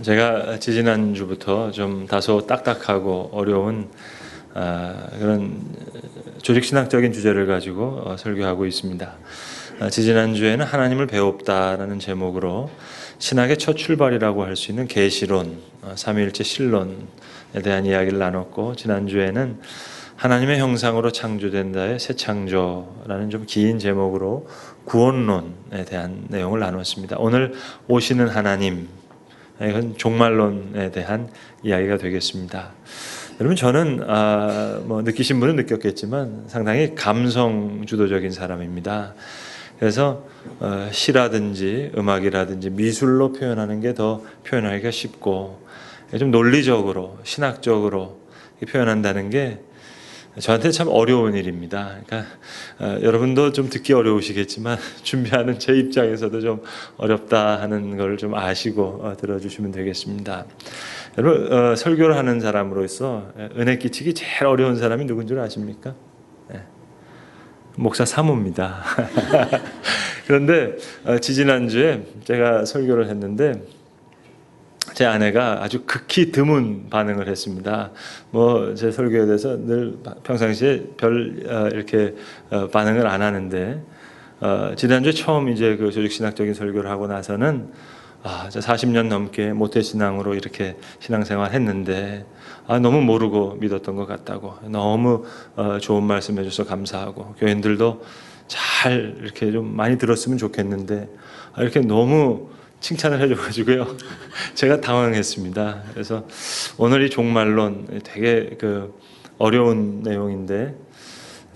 제가 지지난주부터 좀 다소 딱딱하고 어려운 그런 조직신학적인 주제를 가지고 설교하고 있습니다. 지지난주에는 하나님을 배웁다라는 제목으로 신학의 첫 출발이라고 할 수 있는 계시론, 삼위일체 신론에 대한 이야기를 나눴고, 지난주에는 하나님의 형상으로 창조된다의 새 창조라는 좀 긴 제목으로 구원론에 대한 내용을 나눴습니다. 오늘 오시는 하나님, 이건 종말론에 대한 이야기가 되겠습니다. 여러분, 저는 느끼신 분은 느꼈겠지만 상당히 감성 주도적인 사람입니다. 그래서 시라든지 음악이라든지 미술로 표현하는 게 더 표현하기가 쉽고, 좀 논리적으로 신학적으로 표현한다는 게 저한테 참 어려운 일입니다. 그러니까 여러분도 좀 듣기 어려우시겠지만 준비하는 제 입장에서도 좀 어렵다 하는 걸 좀 아시고 들어주시면 되겠습니다. 여러분, 설교를 하는 사람으로서 은혜 끼치기 제일 어려운 사람이 누군 줄 아십니까? 네. 목사 사모입니다. 그런데 지지난주에 제가 설교를 했는데 제 아내가 아주 극히 드문 반응을 했습니다. 제 설교에 대해서 늘 평상시에 이렇게 반응을 안 하는데, 지난주에 처음 이제 그 조직신학적인 설교를 하고 나서는 40년 넘게 모태신앙으로 이렇게 신앙생활 했는데, 너무 모르고 믿었던 것 같다고, 너무 좋은 말씀 해줘서 감사하고, 교인들도 잘 이렇게 좀 많이 들었으면 좋겠는데, 이렇게 너무 칭찬을 해줘가지고요, 제가 당황했습니다. 그래서 오늘 이 종말론 되게 어려운 내용인데,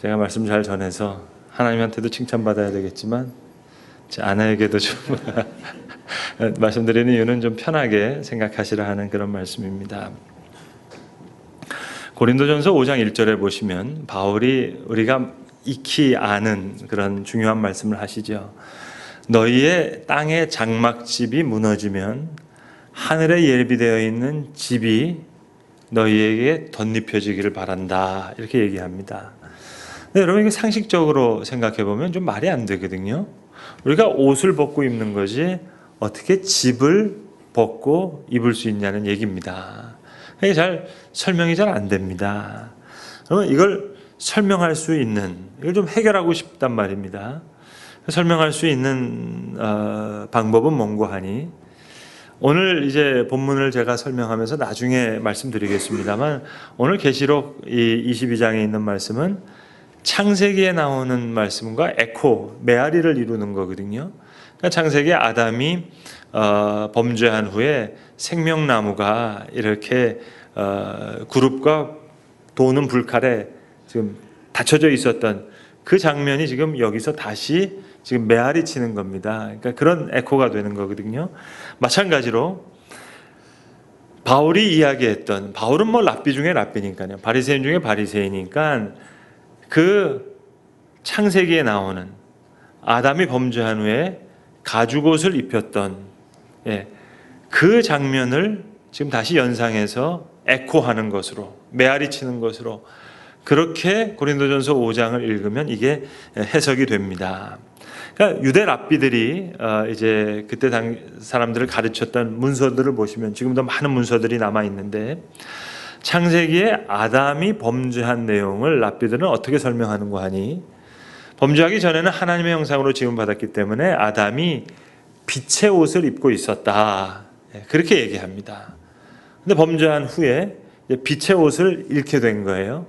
제가 말씀 잘 전해서 하나님한테도 칭찬받아야 되겠지만 제 아내에게도 좀 말씀드리는 이유는 좀 편하게 생각하시라 하는 그런 말씀입니다. 고린도전서 5장 1절에 보시면 바울이 우리가 익히 아는 그런 중요한 말씀을 하시죠. 너희의 땅의 장막집이 무너지면 하늘에 예비되어 있는 집이 너희에게 덧입혀지기를 바란다, 이렇게 얘기합니다. 근데 여러분, 이게 상식적으로 생각해 보면 좀 말이 안 되거든요. 우리가 옷을 벗고 입는 것이 어떻게 집을 벗고 입을 수 있냐는 얘기입니다. 이게 설명이 잘 안 됩니다. 그러면 이걸 설명할 수 있는, 이걸 좀 해결하고 싶단 말입니다. 설명할 수 있는 방법은 뭔가 하니, 오늘 이제 본문을 제가 설명하면서 나중에 말씀드리겠습니다만, 오늘 계시록 이 22장에 있는 말씀은 창세기에 나오는 말씀과 에코, 메아리를 이루는 거거든요. 그러니까 창세기에 아담이 범죄한 후에 생명나무가 이렇게 그룹과 도는 불칼에 지금 닫혀져 있었던 그 장면이 지금 여기서 다시 지금 메아리 치는 겁니다. 그러니까 그런 에코가 되는 거거든요. 마찬가지로 바울이 이야기했던, 바울은 랍비 중에 랍비니까요, 바리새인 중에 바리새인이니까, 그 창세기에 나오는 아담이 범죄한 후에 가죽옷을 입혔던 그 장면을 지금 다시 연상해서 에코하는 것으로, 메아리 치는 것으로, 그렇게 고린도전서 5장을 읽으면 이게 해석이 됩니다. 그러니까 유대 랍비들이 이제 그때 사람들을 가르쳤던 문서들을 보시면 지금도 많은 문서들이 남아 있는데, 창세기에 아담이 범죄한 내용을 랍비들은 어떻게 설명하는가 하니, 범죄하기 전에는 하나님의 형상으로 지음받았기 때문에 아담이 빛의 옷을 입고 있었다, 그렇게 얘기합니다. 근데 범죄한 후에 빛의 옷을 잃게 된 거예요.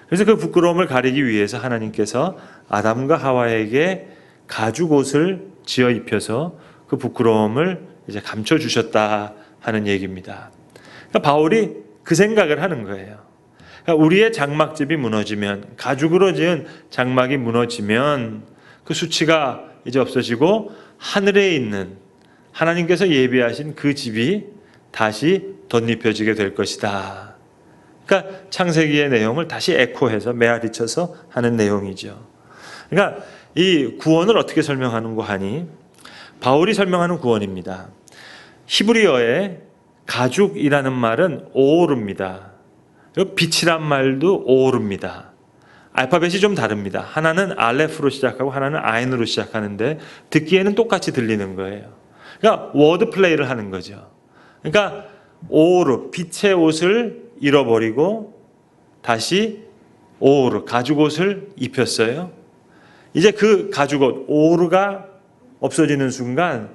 그래서 그 부끄러움을 가리기 위해서 하나님께서 아담과 하와에게 가죽 옷을 지어 입혀서 그 부끄러움을 이제 감춰 주셨다 하는 얘기입니다. 그러니까 바울이 그 생각을 하는 거예요. 그러니까 우리의 장막집이 무너지면, 가죽으로 지은 장막이 무너지면 그 수치가 이제 없어지고 하늘에 있는 하나님께서 예비하신 그 집이 다시 덧입혀지게 될 것이다. 그러니까 창세기의 내용을 다시 에코해서 메아리쳐서 하는 내용이죠. 그러니까 이 구원을 어떻게 설명하는가 하니, 바울이 설명하는 구원입니다. 히브리어에 가죽이라는 말은 오르입니다. 그리고 빛이란 말도 오르입니다. 알파벳이 좀 다릅니다. 하나는 알레프로 시작하고 하나는 아인으로 시작하는데 듣기에는 똑같이 들리는 거예요. 그러니까 워드 플레이를 하는 거죠. 그러니까 오르, 빛의 옷을 잃어버리고 다시 오르, 가죽옷을 입혔어요. 이제 그 가죽옷, 오르가 없어지는 순간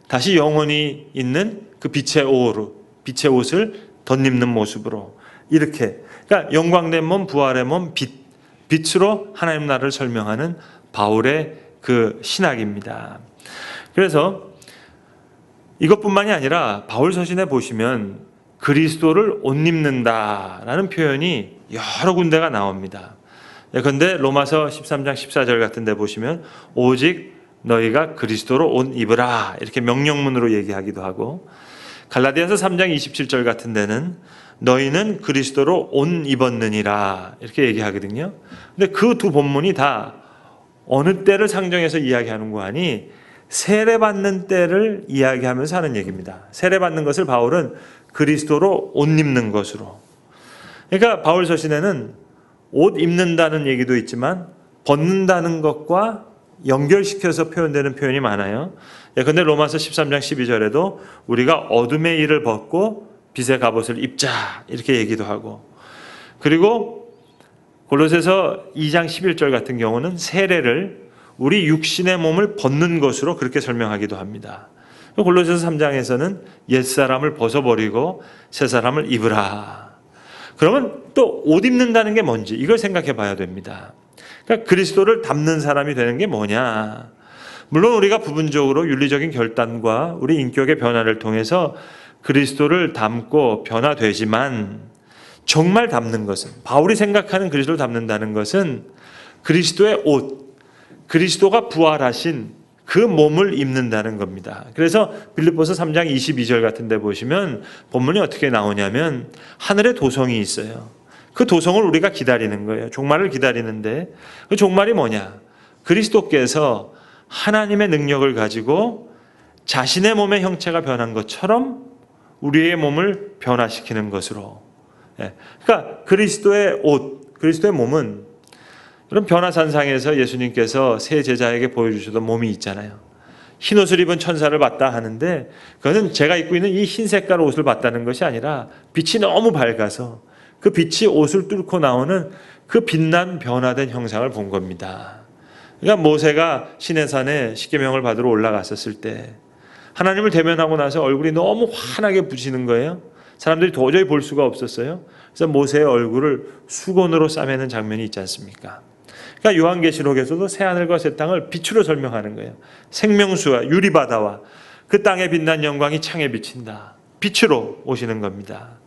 다시 영원히 있는 그 빛의 오르, 빛의 옷을 덧입는 모습으로 이렇게, 그러니까 영광된 몸, 부활의 몸, 빛으로 하나님 나라를 설명하는 바울의 그 신학입니다. 그래서 이것뿐만이 아니라 바울 서신에 보시면 그리스도를 옷 입는다라는 표현이 여러 군데가 나옵니다. 그런데 로마서 13장 14절 같은 데 보시면 오직 너희가 그리스도로 옷 입으라 이렇게 명령문으로 얘기하기도 하고, 갈라디아서 3장 27절 같은 데는 너희는 그리스도로 옷 입었느니라 이렇게 얘기하거든요. 근데 그 두 본문이 다 어느 때를 상정해서 이야기하는 거 아니 세례받는 때를 이야기하면서 하는 얘기입니다. 세례받는 것을 바울은 그리스도로 옷 입는 것으로. 그러니까 바울 서신에는 옷 입는다는 얘기도 있지만 벗는다는 것과 연결시켜서 표현되는 표현이 많아요. 그런데 로마서 13장 12절에도 우리가 어둠의 일을 벗고 빛의 갑옷을 입자 이렇게 얘기도 하고, 그리고 골로새서 2장 11절 같은 경우는 세례를 우리 육신의 몸을 벗는 것으로 그렇게 설명하기도 합니다. 골로새서 3장에서는 옛사람을 벗어버리고 새사람을 입으라. 그러면 또 옷 입는다는 게 뭔지 이걸 생각해 봐야 됩니다. 그러니까 그리스도를 닮는 사람이 되는 게 뭐냐. 물론 우리가 부분적으로 윤리적인 결단과 우리 인격의 변화를 통해서 그리스도를 닮고 변화되지만, 정말 닮는 것은, 바울이 생각하는 그리스도를 닮는다는 것은 그리스도의 옷, 그리스도가 부활하신 그 몸을 입는다는 겁니다. 그래서 빌립보서 3장 22절 같은 데 보시면 본문이 어떻게 나오냐면 하늘에 도성이 있어요. 그 도성을 우리가 기다리는 거예요. 종말을 기다리는데 그 종말이 뭐냐? 그리스도께서 하나님의 능력을 가지고 자신의 몸의 형체가 변한 것처럼 우리의 몸을 변화시키는 것으로. 그러니까 그리스도의 옷, 그리스도의 몸은 이런 변화산상에서 예수님께서 세 제자에게 보여주셨던 몸이 있잖아요. 흰 옷을 입은 천사를 봤다 하는데 그거는 제가 입고 있는 이 흰 색깔 옷을 봤다는 것이 아니라 빛이 너무 밝아서 그 빛이 옷을 뚫고 나오는 그 빛난 변화된 형상을 본 겁니다. 그러니까 모세가 시내산에 십계명을 받으러 올라갔었을 때 하나님을 대면하고 나서 얼굴이 너무 환하게 부시는 거예요. 사람들이 도저히 볼 수가 없었어요. 그래서 모세의 얼굴을 수건으로 싸매는 장면이 있지 않습니까? 그러니까 요한계시록에서도 새하늘과 새 땅을 빛으로 설명하는 거예요. 생명수와 유리바다와 그 땅에 빛난 영광이 창에 비친다. 빛으로 오시는 겁니다.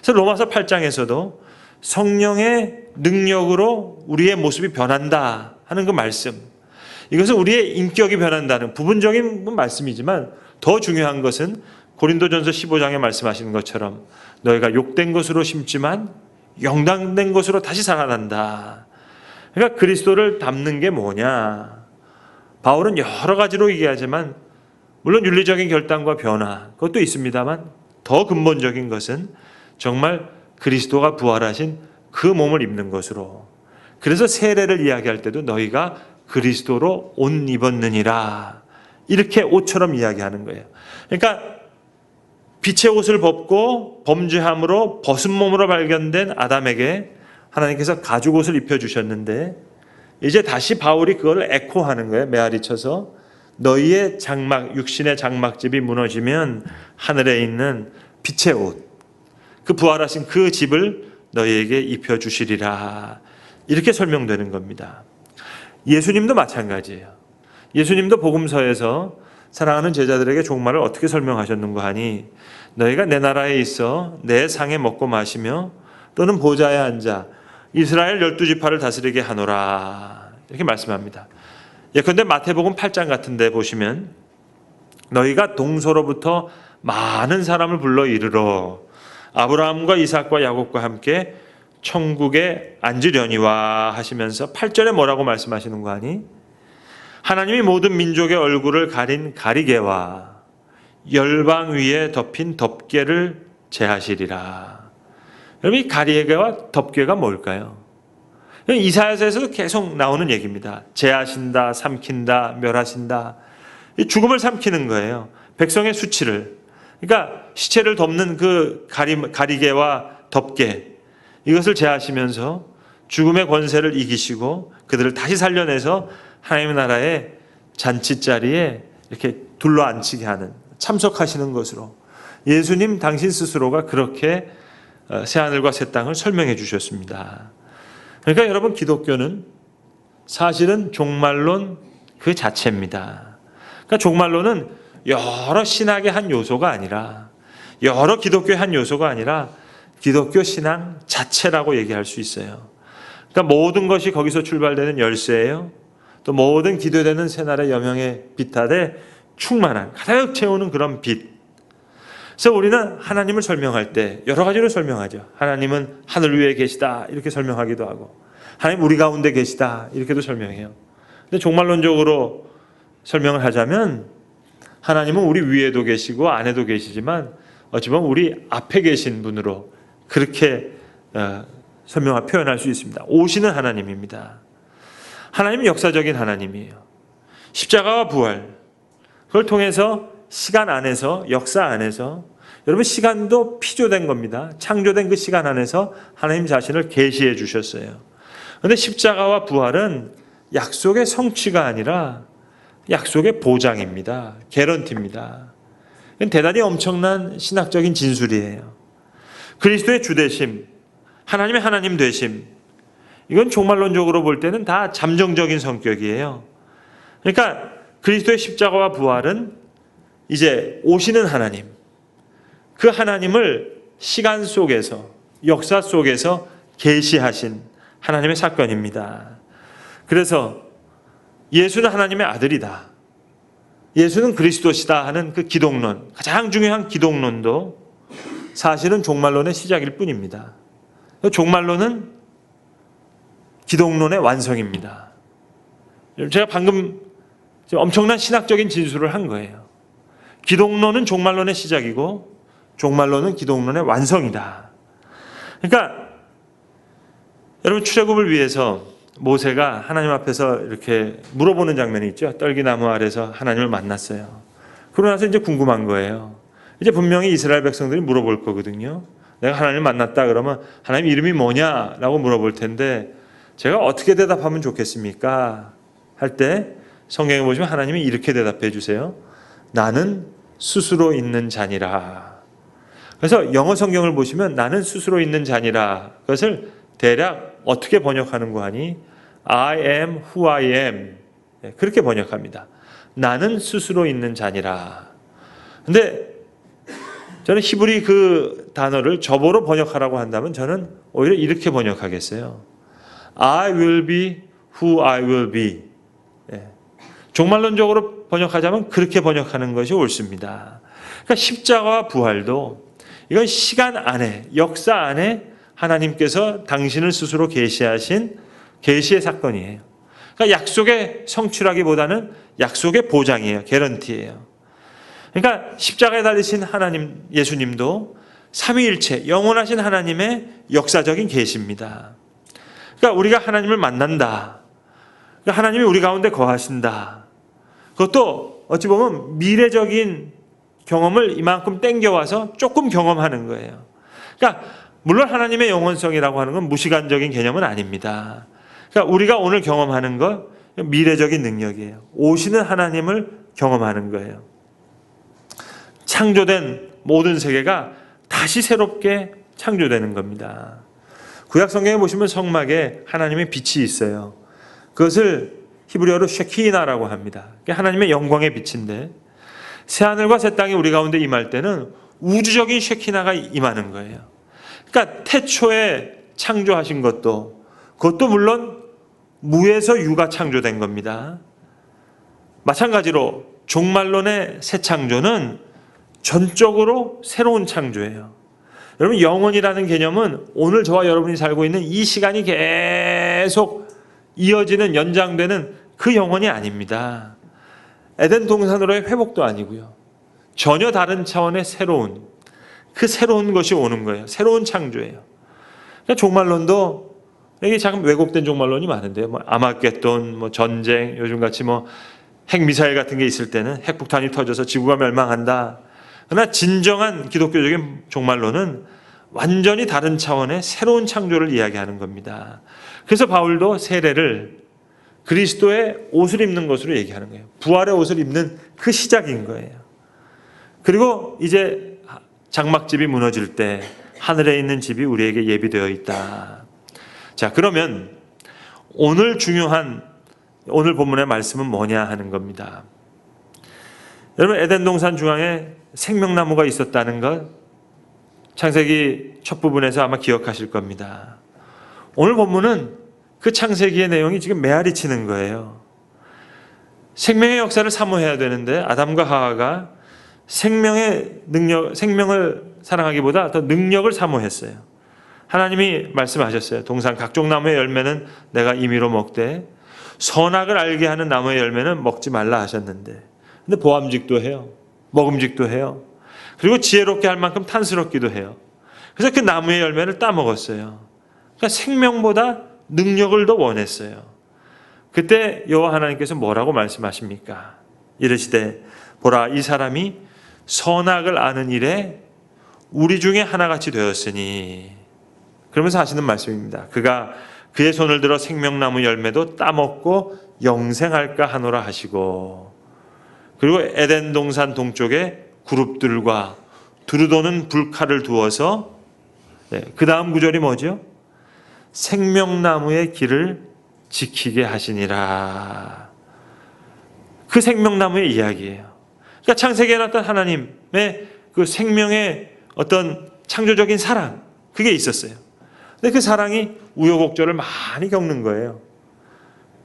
그래서 로마서 8장에서도 성령의 능력으로 우리의 모습이 변한다 하는 그 말씀, 이것은 우리의 인격이 변한다는 부분적인 말씀이지만 더 중요한 것은 고린도전서 15장에 말씀하시는 것처럼 너희가 욕된 것으로 심지만 영당된 것으로 다시 살아난다. 그러니까 그리스도를 닮는 게 뭐냐? 바울은 여러 가지로 얘기하지만 물론 윤리적인 결단과 변화 그것도 있습니다만 더 근본적인 것은 정말 그리스도가 부활하신 그 몸을 입는 것으로. 그래서 세례를 이야기할 때도 너희가 그리스도로 옷 입었느니라 이렇게 옷처럼 이야기하는 거예요. 그러니까 빛의 옷을 벗고 범죄함으로 벗은 몸으로 발견된 아담에게 하나님께서 가죽옷을 입혀주셨는데 이제 다시 바울이 그걸 에코하는 거예요. 메아리 쳐서 너희의 장막, 육신의 장막집이 무너지면 하늘에 있는 빛의 옷, 그 부활하신 그 집을 너희에게 입혀주시리라 이렇게 설명되는 겁니다. 예수님도 마찬가지예요. 예수님도 복음서에서 사랑하는 제자들에게 종말을 어떻게 설명하셨는가 하니 너희가 내 나라에 있어 내 상에 먹고 마시며 또는 보좌에 앉아 이스라엘 12지파를 다스리게 하노라 이렇게 말씀합니다. 예컨대 마태복음 8장 같은 데 보시면 너희가 동서로부터 많은 사람을 불러 이르러 아브라함과 이삭과 야곱과 함께 천국에 앉으려니와 하시면서 8절에 뭐라고 말씀하시는 거 아니? 하나님이 모든 민족의 얼굴을 가린 가리개와 열방 위에 덮인 덮개를 제하시리라. 여러분 이 가리개와 덮개가 뭘까요? 이사야서에서도 계속 나오는 얘기입니다. 제하신다, 삼킨다, 멸하신다. 이 죽음을 삼키는 거예요. 백성의 수치를. 그러니까 시체를 덮는 그 가리개와 덮개, 이것을 제하시면서 죽음의 권세를 이기시고 그들을 다시 살려내서 하나님의 나라의 잔치자리에 이렇게 둘러앉히게 하는, 참석하시는 것으로 예수님 당신 스스로가 그렇게 새하늘과 새 땅을 설명해 주셨습니다. 그러니까 여러분, 기독교는 사실은 종말론 그 자체입니다. 그러니까 종말론은 여러 신학의 한 요소가 아니라, 여러 기독교의 한 요소가 아니라 기독교 신앙 자체라고 얘기할 수 있어요. 그러니까 모든 것이 거기서 출발되는 열쇠예요. 또 모든 기도되는 새날의 여명에 빛하되 충만한, 가득 채우는 그런 빛. 그래서 우리는 하나님을 설명할 때 여러 가지로 설명하죠. 하나님은 하늘 위에 계시다, 이렇게 설명하기도 하고, 하나님 우리 가운데 계시다, 이렇게도 설명해요. 근데 종말론적으로 설명을 하자면 하나님은 우리 위에도 계시고 안에도 계시지만 어찌 보면 우리 앞에 계신 분으로 그렇게 표현할 수 있습니다. 오시는 하나님입니다. 하나님은 역사적인 하나님이에요. 십자가와 부활, 그걸 통해서 시간 안에서, 역사 안에서, 여러분 시간도 피조된 겁니다. 창조된 그 시간 안에서 하나님 자신을 계시해 주셨어요. 그런데 십자가와 부활은 약속의 성취가 아니라 약속의 보장입니다. 개런티입니다. 대단히 엄청난 신학적인 진술이에요. 그리스도의 주되심, 하나님의 하나님 되심, 이건 종말론적으로 볼 때는 다 잠정적인 성격이에요. 그러니까 그리스도의 십자가와 부활은 이제 오시는 하나님, 그 하나님을 시간 속에서, 역사 속에서 계시하신 하나님의 사건입니다. 그래서 예수는 하나님의 아들이다, 예수는 그리스도시다 하는 그 기독론, 가장 중요한 기독론도 사실은 종말론의 시작일 뿐입니다. 종말론은 기독론의 완성입니다. 제가 방금 엄청난 신학적인 진술을 한 거예요. 기독론은 종말론의 시작이고 종말론은 기독론의 완성이다. 그러니까 여러분, 출애굽을 위해서 모세가 하나님 앞에서 이렇게 물어보는 장면이 있죠. 떨기나무 아래서 하나님을 만났어요. 그러고 나서 이제 궁금한 거예요. 이제 분명히 이스라엘 백성들이 물어볼 거거든요. 내가 하나님을 만났다 그러면 하나님 이름이 뭐냐라고 물어볼 텐데 제가 어떻게 대답하면 좋겠습니까? 할 때 성경에 보시면 하나님이 이렇게 대답해 주세요. 나는 스스로 있는 자니라. 그래서 영어 성경을 보시면 나는 스스로 있는 자니라, 그것을 대략 어떻게 번역하는 거 하니? I am who I am. 그렇게 번역합니다. 나는 스스로 있는 자니라. 근데 저는 히브리 그 단어를 저보로 번역하라고 한다면 저는 오히려 이렇게 번역하겠어요. I will be who I will be. 종말론적으로 번역하자면 그렇게 번역하는 것이 옳습니다. 그러니까 십자가와 부활도 이건 시간 안에, 역사 안에 하나님께서 당신을 스스로 계시하신 계시의 사건이에요. 그러니까 약속의 성취라기보다는 약속의 보장이에요. 개런티예요. 그러니까 십자가에 달리신 하나님, 예수님도 삼위일체, 영원하신 하나님의 역사적인 계시입니다. 그러니까 우리가 하나님을 만난다, 그러니까 하나님이 우리 가운데 거하신다, 그것도 어찌 보면 미래적인 경험을 이만큼 땡겨와서 조금 경험하는 거예요. 그러니까 물론 하나님의 영원성이라고 하는 건 무시간적인 개념은 아닙니다. 그러니까 우리가 오늘 경험하는 건 미래적인 능력이에요. 오시는 하나님을 경험하는 거예요. 창조된 모든 세계가 다시 새롭게 창조되는 겁니다. 구약 성경에 보시면 성막에 하나님의 빛이 있어요. 그것을 히브리어로 쉐키나라고 합니다. 하나님의 영광의 빛인데 새하늘과 새 땅이 우리 가운데 임할 때는 우주적인 쉐키나가 임하는 거예요. 그러니까 태초에 창조하신 그것도 물론 무에서 유가 창조된 겁니다. 마찬가지로 종말론의 새 창조는 전적으로 새로운 창조예요. 여러분, 영원이라는 개념은 오늘 저와 여러분이 살고 있는 이 시간이 계속 이어지는, 연장되는 그 영원이 아닙니다. 에덴 동산으로의 회복도 아니고요. 전혀 다른 차원의 새로운, 그 새로운 것이 오는 거예요. 새로운 창조예요. 그러니까 종말론도 이게 잠깐 왜곡된 종말론이 많은데요. 아마겟돈, 전쟁, 요즘같이 핵미사일 같은 게 있을 때는 핵폭탄이 터져서 지구가 멸망한다. 그러나 진정한 기독교적인 종말론은 완전히 다른 차원의 새로운 창조를 이야기하는 겁니다. 그래서 바울도 세례를 그리스도의 옷을 입는 것으로 얘기하는 거예요. 부활의 옷을 입는 그 시작인 거예요. 그리고 이제 장막집이 무너질 때 하늘에 있는 집이 우리에게 예비되어 있다. 자, 그러면 오늘 본문의 말씀은 뭐냐 하는 겁니다. 여러분, 에덴 동산 중앙에 생명나무가 있었다는 것 창세기 첫 부분에서 아마 기억하실 겁니다. 오늘 본문은 그 창세기의 내용이 지금 메아리 치는 거예요. 생명의 역사를 사모해야 되는데 아담과 하와가 생명을 사랑하기보다 더 능력을 사모했어요. 하나님이 말씀하셨어요. 동산 각종 나무의 열매는 내가 임의로 먹되 선악을 알게 하는 나무의 열매는 먹지 말라 하셨는데, 근데 보암직도 해요. 먹음직도 해요. 그리고 지혜롭게 할 만큼 탐스럽기도 해요. 그래서 그 나무의 열매를 따먹었어요. 그러니까 생명보다 능력을 더 원했어요. 그때 여호와 하나님께서 뭐라고 말씀하십니까? 이르시되 보라, 이 사람이 선악을 아는 일에 우리 중에 하나같이 되었으니, 그러면서 하시는 말씀입니다. 그가 그의 손을 들어 생명나무 열매도 따먹고 영생할까 하노라 하시고, 그리고 에덴 동산 동쪽에 그룹들과 두루도는 불칼을 두어서, 그 다음 구절이 뭐죠? 생명나무의 길을 지키게 하시니라. 그 생명나무의 이야기예요. 그러니까 창세기에 나타난 하나님의 그 생명의 어떤 창조적인 사랑, 그게 있었어요. 근데 그 사랑이 우여곡절을 많이 겪는 거예요.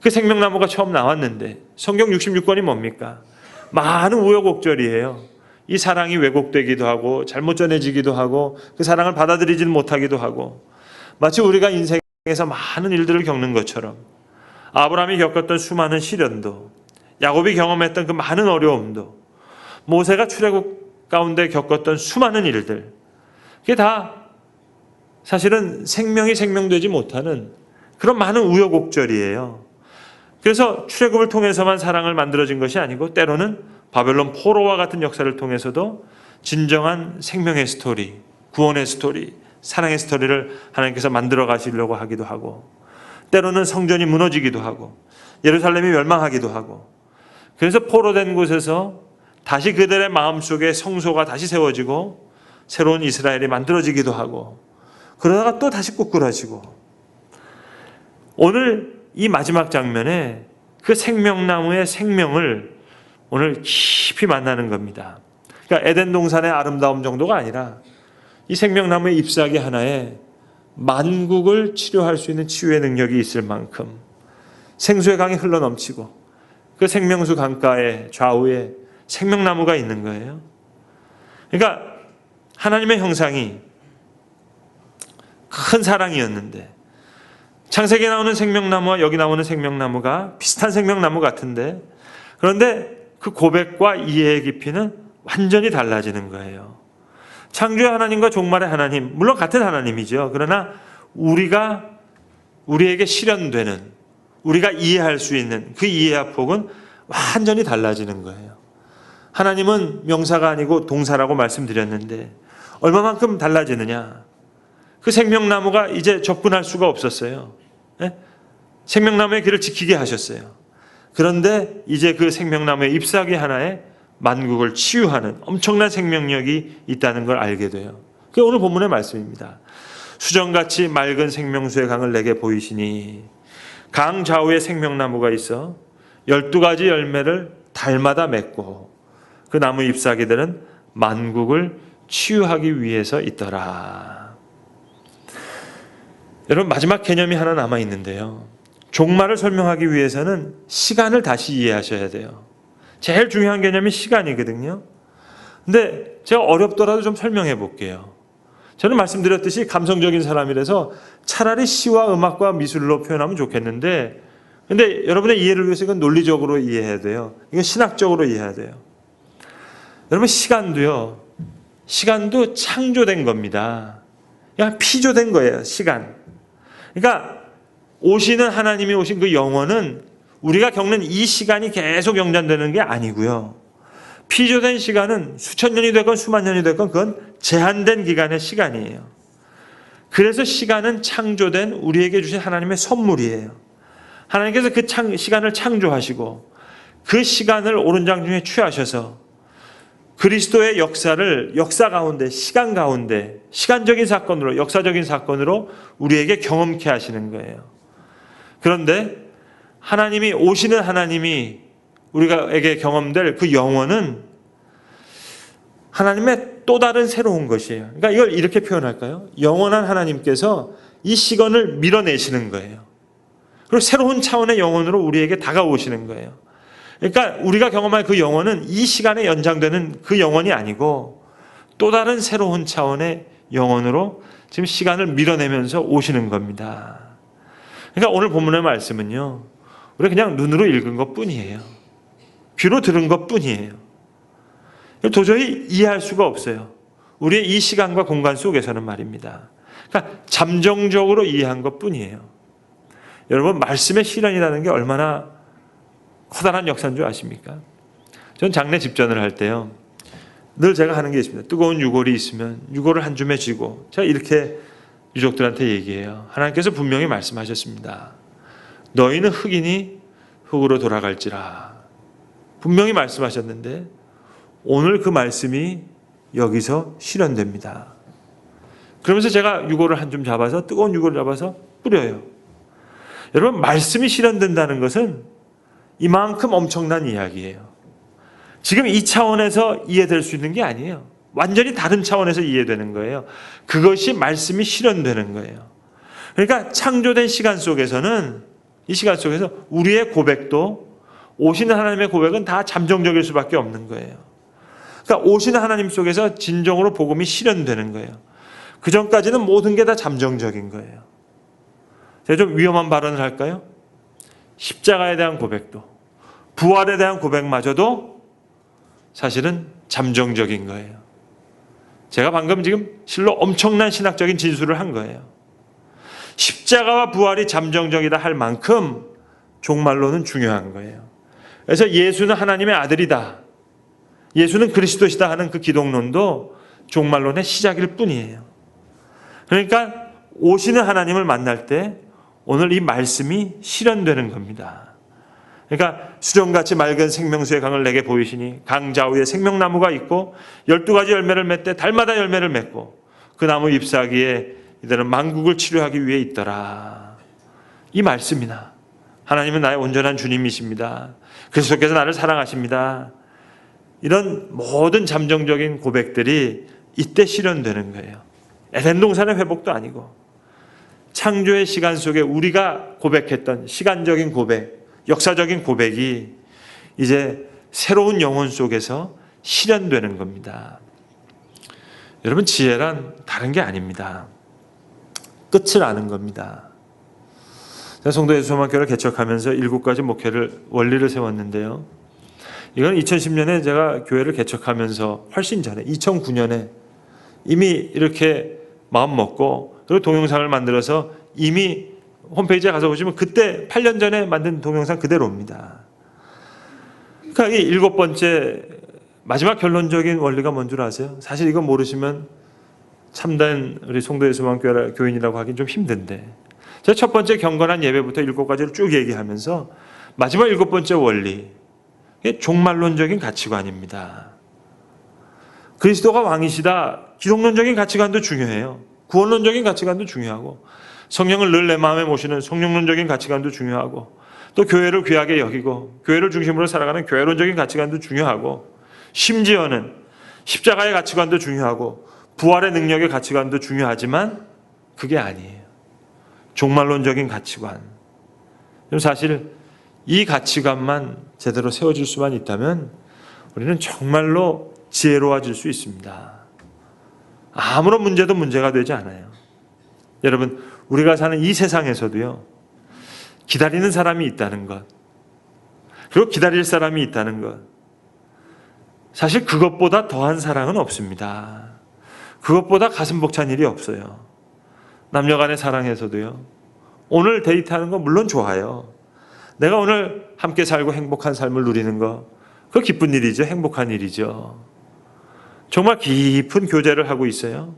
그 생명나무가 처음 나왔는데 성경 66권이 뭡니까? 많은 우여곡절이에요. 이 사랑이 왜곡되기도 하고 잘못 전해지기도 하고 그 사랑을 받아들이지 못하기도 하고, 마치 우리가 인생에서 많은 일들을 겪는 것처럼 아브라함이 겪었던 수많은 시련도, 야곱이 경험했던 그 많은 어려움도, 모세가 출애굽 가운데 겪었던 수많은 일들, 그게 다 사실은 생명이 생명되지 못하는 그런 많은 우여곡절이에요. 그래서 출애굽을 통해서만 사랑을 만들어진 것이 아니고 때로는 바벨론 포로와 같은 역사를 통해서도 진정한 생명의 스토리, 구원의 스토리, 사랑의 스토리를 하나님께서 만들어 가시려고 하기도 하고, 때로는 성전이 무너지기도 하고 예루살렘이 멸망하기도 하고, 그래서 포로된 곳에서 다시 그들의 마음속에 성소가 다시 세워지고 새로운 이스라엘이 만들어지기도 하고, 그러다가 또 다시 꾸꾸라지고, 오늘 이 마지막 장면에 그 생명나무의 생명을 오늘 깊이 만나는 겁니다. 그러니까 에덴 동산의 아름다움 정도가 아니라 이 생명나무의 잎사귀 하나에 만국을 치료할 수 있는 치유의 능력이 있을 만큼 생수의 강이 흘러넘치고 그 생명수 강가의 좌우에 생명나무가 있는 거예요. 그러니까 하나님의 형상이 큰 사랑이었는데, 창세기에 나오는 생명나무와 여기 나오는 생명나무가 비슷한 생명나무 같은데, 그런데 그 고백과 이해의 깊이는 완전히 달라지는 거예요. 창조의 하나님과 종말의 하나님, 물론 같은 하나님이죠. 그러나 우리에게 실현되는, 우리가 이해할 수 있는 그 이해의 폭은 완전히 달라지는 거예요. 하나님은 명사가 아니고 동사라고 말씀드렸는데 얼마만큼 달라지느냐? 그 생명나무가 이제 접근할 수가 없었어요. 생명나무의 길을 지키게 하셨어요. 그런데 이제 그 생명나무의 잎사귀 하나에 만국을 치유하는 엄청난 생명력이 있다는 걸 알게 돼요. 그게 오늘 본문의 말씀입니다. 수정같이 맑은 생명수의 강을 내게 보이시니, 강 좌우에 생명나무가 있어 12가지 열매를 달마다 맺고 그 나무 잎사귀들은 만국을 치유하기 위해서 있더라. 여러분, 마지막 개념이 하나 남아 있는데요. 종말을 설명하기 위해서는 시간을 다시 이해하셔야 돼요. 제일 중요한 개념이 시간이거든요. 근데 제가 어렵더라도 좀 설명해 볼게요. 저는 말씀드렸듯이 감성적인 사람이라서 차라리 시와 음악과 미술로 표현하면 좋겠는데, 근데 여러분의 이해를 위해서 이건 논리적으로 이해해야 돼요. 이건 신학적으로 이해해야 돼요. 여러분, 시간도 창조된 겁니다. 그냥 피조된 거예요, 시간. 그러니까 하나님이 오신 그 영원은 우리가 겪는 이 시간이 계속 연장되는 게 아니고요. 피조된 시간은 수천 년이 되건 수만 년이 되건 그건 제한된 기간의 시간이에요. 그래서 시간은 창조된 우리에게 주신 하나님의 선물이에요. 하나님께서 그 시간을 창조하시고 그 시간을 오른장중에 취하셔서 그리스도의 역사 가운데, 시간 가운데, 시간적인 사건으로, 역사적인 사건으로 우리에게 경험케 하시는 거예요. 그런데 하나님이, 오시는 하나님이 우리에게 경험될 그 영원은 하나님의 또 다른 새로운 것이에요. 그러니까 이걸 이렇게 표현할까요? 영원한 하나님께서 이 시간을 밀어내시는 거예요. 그리고 새로운 차원의 영혼으로 우리에게 다가오시는 거예요. 그러니까 우리가 경험할 그 영혼은 이 시간에 연장되는 그 영혼이 아니고 또 다른 새로운 차원의 영혼으로 지금 시간을 밀어내면서 오시는 겁니다. 그러니까 오늘 본문의 말씀은요, 우리가 그냥 눈으로 읽은 것 뿐이에요. 귀로 들은 것 뿐이에요. 도저히 이해할 수가 없어요. 우리의 이 시간과 공간 속에서는 말입니다. 그러니까 잠정적으로 이해한 것 뿐이에요. 여러분, 말씀의 실현이라는 게 얼마나 커다란 역사인 줄 아십니까? 전 장례 집전을 할 때요, 늘 제가 하는 게 있습니다. 뜨거운 유골이 있으면 유골을 한 줌에 쥐고 제가 이렇게 유족들한테 얘기해요. 하나님께서 분명히 말씀하셨습니다. 너희는 흙이니 흙으로 돌아갈지라. 분명히 말씀하셨는데 오늘 그 말씀이 여기서 실현됩니다. 그러면서 제가 유골을 한 줌 잡아서, 뜨거운 유골을 잡아서 뿌려요. 여러분, 말씀이 실현된다는 것은 이만큼 엄청난 이야기예요. 지금 이 차원에서 이해될 수 있는 게 아니에요. 완전히 다른 차원에서 이해되는 거예요. 그것이 말씀이 실현되는 거예요. 그러니까 창조된 시간 속에서는, 이 시간 속에서 우리의 고백도, 오시는 하나님의 고백은 다 잠정적일 수밖에 없는 거예요. 그러니까 오시는 하나님 속에서 진정으로 복음이 실현되는 거예요. 그 전까지는 모든 게 다 잠정적인 거예요. 제가 좀 위험한 발언을 할까요? 십자가에 대한 고백도, 부활에 대한 고백마저도 사실은 잠정적인 거예요. 제가 방금 지금 실로 엄청난 신학적인 진술을 한 거예요. 십자가와 부활이 잠정적이다 할 만큼 종말론은 중요한 거예요. 그래서 예수는 하나님의 아들이다, 예수는 그리스도시다 하는 그 기독론도 종말론의 시작일 뿐이에요. 그러니까 오시는 하나님을 만날 때 오늘 이 말씀이 실현되는 겁니다. 그러니까 수정같이 맑은 생명수의 강을 내게 보이시니 강 좌우에 생명나무가 있고 12가지 열매를 맺되 달마다 열매를 맺고 그 나무 잎사귀에 이들은 만국을 치료하기 위해 있더라. 이 말씀이나 하나님은 나의 온전한 주님이십니다. 그리스도께서 나를 사랑하십니다. 이런 모든 잠정적인 고백들이 이때 실현되는 거예요. 에덴 동산의 회복도 아니고 창조의 시간 속에 우리가 고백했던 시간적인 고백, 역사적인 고백이 이제 새로운 영혼 속에서 실현되는 겁니다. 여러분, 지혜란 다른 게 아닙니다. 끝을 아는 겁니다. 제가 성도 예수소망교회를 개척하면서 7가지 목회를, 원리를 세웠는데요. 이건 2010년에 제가 교회를 개척하면서 훨씬 전에 2009년에 이미 이렇게 마음 먹고, 그리고 동영상을 만들어서 이미 홈페이지에 가서 보시면 그때 8년 전에 만든 동영상 그대로입니다. 그러니까 이 7번째 마지막 결론적인 원리가 뭔 줄 아세요? 사실 이거 모르시면 참된 우리 성도 예수소망교회 교인이라고 하긴 좀 힘든데, 제가 첫 번째 경건한 예배부터 7가지를 쭉 얘기하면서 마지막 7번째 원리, 이게 종말론적인 가치관입니다. 그리스도가 왕이시다, 기독론적인 가치관도 중요해요. 구원론적인 가치관도 중요하고, 성령을 늘 내 마음에 모시는 성령론적인 가치관도 중요하고, 또 교회를 귀하게 여기고 교회를 중심으로 살아가는 교회론적인 가치관도 중요하고, 심지어는 십자가의 가치관도 중요하고 부활의 능력의 가치관도 중요하지만 그게 아니에요. 종말론적인 가치관. 사실 이 가치관만 제대로 세워질 수만 있다면 우리는 정말로 지혜로워질 수 있습니다. 아무런 문제도 문제가 되지 않아요. 여러분, 우리가 사는 이 세상에서도요, 기다리는 사람이 있다는 것, 그리고 기다릴 사람이 있다는 것, 사실 그것보다 더한 사랑은 없습니다. 그것보다 가슴 벅찬 일이 없어요. 남녀 간의 사랑에서도요, 오늘 데이트하는 거 물론 좋아요. 내가 오늘 함께 살고 행복한 삶을 누리는 거, 그 기쁜 일이죠. 행복한 일이죠. 정말 깊은 교제를 하고 있어요.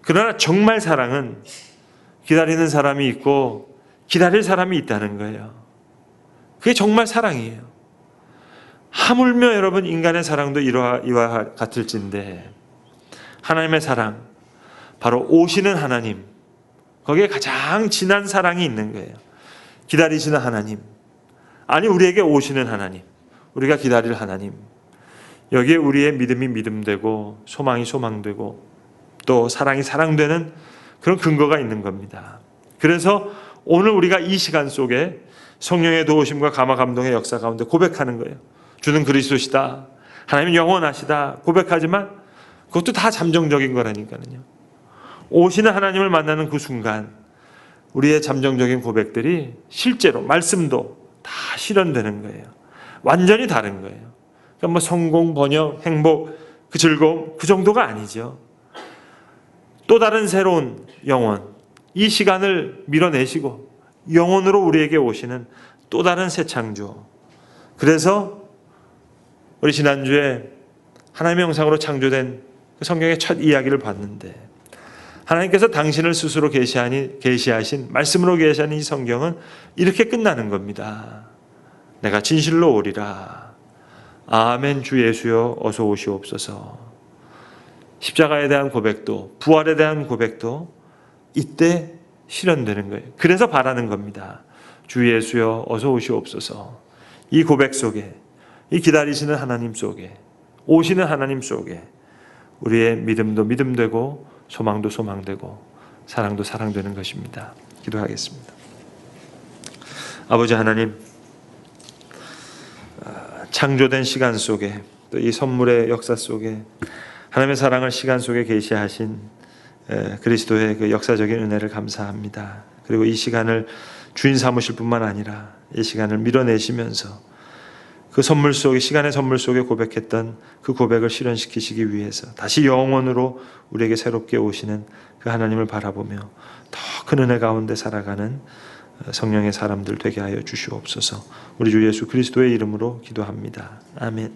그러나 정말 사랑은 기다리는 사람이 있고 기다릴 사람이 있다는 거예요. 그게 정말 사랑이에요. 하물며 여러분 인간의 사랑도 이와 같을진데 하나님의 사랑, 바로 오시는 하나님, 거기에 가장 진한 사랑이 있는 거예요. 기다리시는 하나님, 아니 우리에게 오시는 하나님, 우리가 기다릴 하나님, 여기에 우리의 믿음이 믿음되고 소망이 소망되고 또 사랑이 사랑되는 그런 근거가 있는 겁니다. 그래서 오늘 우리가 이 시간 속에 성령의 도우심과 감화 감동의 역사 가운데 고백하는 거예요. 주는 그리스도시다, 하나님은 영원하시다 고백하지만 그것도 다 잠정적인 거라니까요. 오시는 하나님을 만나는 그 순간 우리의 잠정적인 고백들이 실제로 말씀도 다 실현되는 거예요. 완전히 다른 거예요. 그러니까 뭐 성공, 번영, 행복, 그 즐거움 그 정도가 아니죠. 또 다른 새로운 영혼, 이 시간을 밀어내시고 영혼으로 우리에게 오시는 또 다른 새 창조. 그래서 우리 지난주에 하나님의 형상으로 창조된 그 성경의 첫 이야기를 봤는데 하나님께서 당신을 스스로 계시하신 말씀으로 계시하는 이 성경은 이렇게 끝나는 겁니다. 내가 진실로 오리라. 아멘. 주 예수여 어서 오시옵소서. 십자가에 대한 고백도 부활에 대한 고백도 이때 실현되는 거예요. 그래서 바라는 겁니다. 주 예수여 어서 오시옵소서. 이 고백 속에, 이 기다리시는 하나님 속에, 오시는 하나님 속에 우리의 믿음도 믿음되고 소망도 소망되고 사랑도 사랑되는 것입니다. 기도하겠습니다. 아버지 하나님, 창조된 시간 속에 또 이 선물의 역사 속에 하나님의 사랑을 시간 속에 계시하신 그리스도의 그 역사적인 은혜를 감사합니다. 그리고 이 시간을 주인 삼으실 뿐만 아니라 이 시간을 밀어내시면서 그 선물 속에, 시간의 선물 속에 고백했던 그 고백을 실현시키시기 위해서 다시 영원으로 우리에게 새롭게 오시는 그 하나님을 바라보며 더 큰 은혜 가운데 살아가는 성령의 사람들 되게 하여 주시옵소서. 우리 주 예수 그리스도의 이름으로 기도합니다. 아멘.